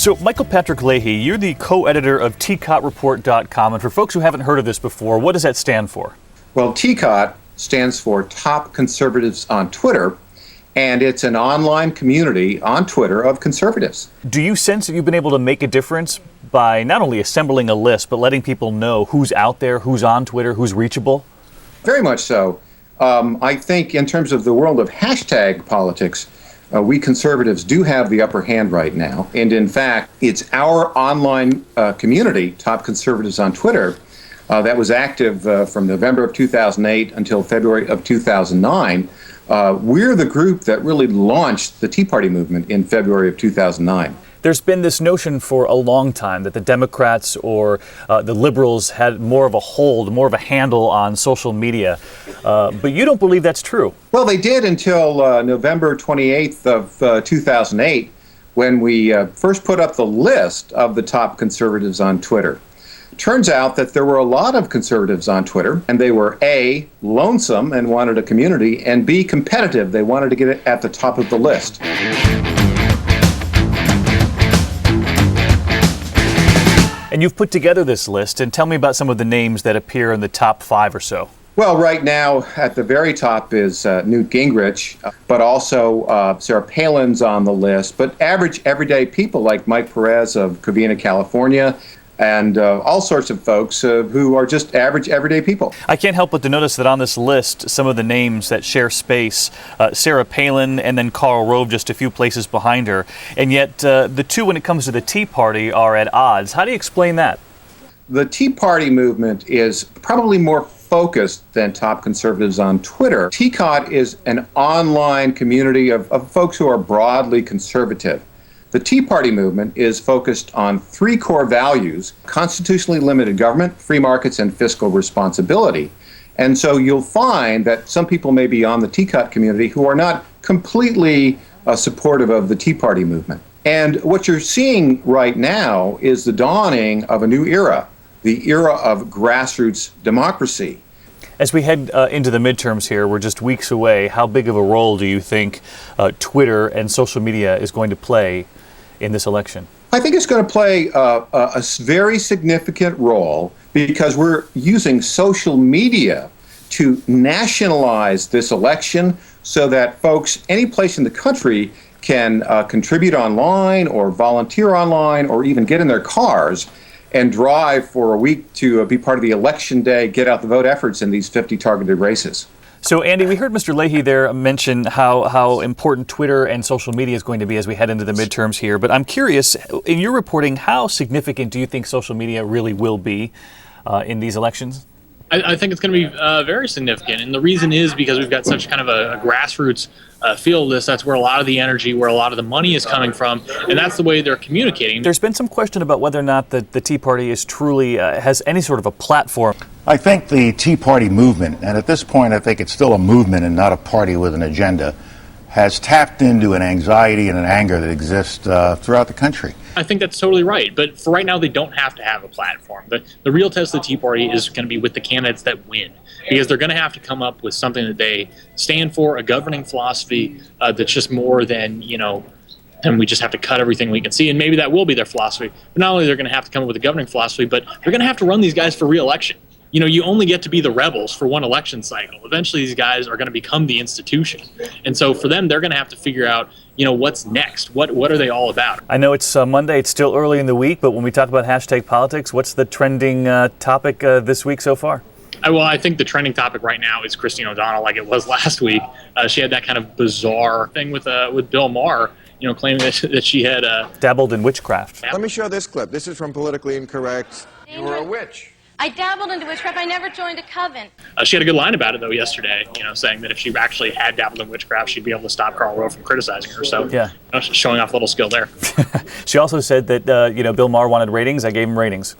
So, Michael Patrick Leahy, you're the co-editor of TCOTreport.com, and for folks who haven't heard of this before, what does that stand for? Well, TCOT stands for Top Conservatives on Twitter, and it's an online community on Twitter of conservatives. Do you sense that you've been able to make a difference by not only assembling a list, but letting people know who's out there, who's on Twitter, who's reachable? Very much so. I think in terms of the world of hashtag politics, we conservatives do have the upper hand right now. And in fact, it's our online community, Top Conservatives on Twitter, that was active from November of 2008 until February of 2009. We're the group that really launched the Tea Party movement in February of 2009. There's been this notion for a long time that the Democrats or the liberals had more of a hold, more of a handle on social media. But you don't believe that's true. Well, they did until November 28th of 2008, when we first put up the list of the top conservatives on Twitter. Turns out that there were a lot of conservatives on Twitter, and they were A, lonesome and wanted a community, and B, competitive. They wanted to get it at the top of the list. And you've put together this list, and tell me about some of the names that appear in the top 5 or so. Well, right now, at the very top is Newt Gingrich, but also Sarah Palin's on the list, but average, everyday people like Mike Perez of Covina, California, and all sorts of folks who are just average, everyday people. I can't help but to notice that on this list, some of the names that share space, Sarah Palin and then Karl Rove just a few places behind her, and yet the two, when it comes to the Tea Party, are at odds. How do you explain that? The Tea Party movement is probably more focused than Top Conservatives on Twitter. TCOT is an online community of folks who are broadly conservative. The Tea Party movement is focused on 3 core values: constitutionally limited government, free markets, and fiscal responsibility. And so you'll find that some people may be on the TCOT community who are not completely supportive of the Tea Party movement. And what you're seeing right now is the dawning of a new era, the era of grassroots democracy. As we head into the midterms here, we're just weeks away. How big of a role do you think Twitter and social media is going to play in this election? I think it's going to play a very significant role because we're using social media to nationalize this election so that folks any place in the country can contribute online or volunteer online or even get in their cars and drive for a week to be part of the election day, get out the vote efforts in these 50 targeted races. So, Andy, we heard Mr. Leahy there mention how important Twitter and social media is going to be as we head into the midterms here. But I'm curious, in your reporting, how significant do you think social media really will be in these elections? I think it's going to be very significant. And the reason is because we've got such kind of a grassroots feel of this. That's where a lot of the energy, where a lot of the money is coming from. And that's the way they're communicating. There's been some question about whether or not the Tea Party is truly has any sort of a platform. I think the Tea Party movement, and at this point I think it's still a movement and not a party with an agenda, has tapped into an anxiety and an anger that exists throughout the country. I think that's totally right. But for right now, they don't have to have a platform. The real test of the Tea Party is going to be with the candidates that win, because they're going to have to come up with something that they stand for, a governing philosophy that's just more than, and we just have to cut everything we can see. And maybe that will be their philosophy. But not only they're going to have to come up with a governing philosophy, but they're going to have to run these guys for re-election. You only get to be the rebels for one election cycle. Eventually, these guys are going to become the institution. And so for them, they're going to have to figure out, what's next? What are they all about? I know it's Monday. It's still early in the week. But when we talk about hashtag politics, what's the trending topic this week so far? Well, I think the trending topic right now is Christine O'Donnell, like it was last week. She had that kind of bizarre thing with Bill Maher, claiming that she had dabbled in witchcraft. Let me show this clip. This is from Politically Incorrect. You were a witch. I dabbled into witchcraft. I never joined a coven. She had a good line about it, though, yesterday, saying that if she actually had dabbled in witchcraft, she'd be able to stop Karl Rove from criticizing her. So, yeah, showing off a little skill there. She also said that, Bill Maher wanted ratings. I gave him ratings.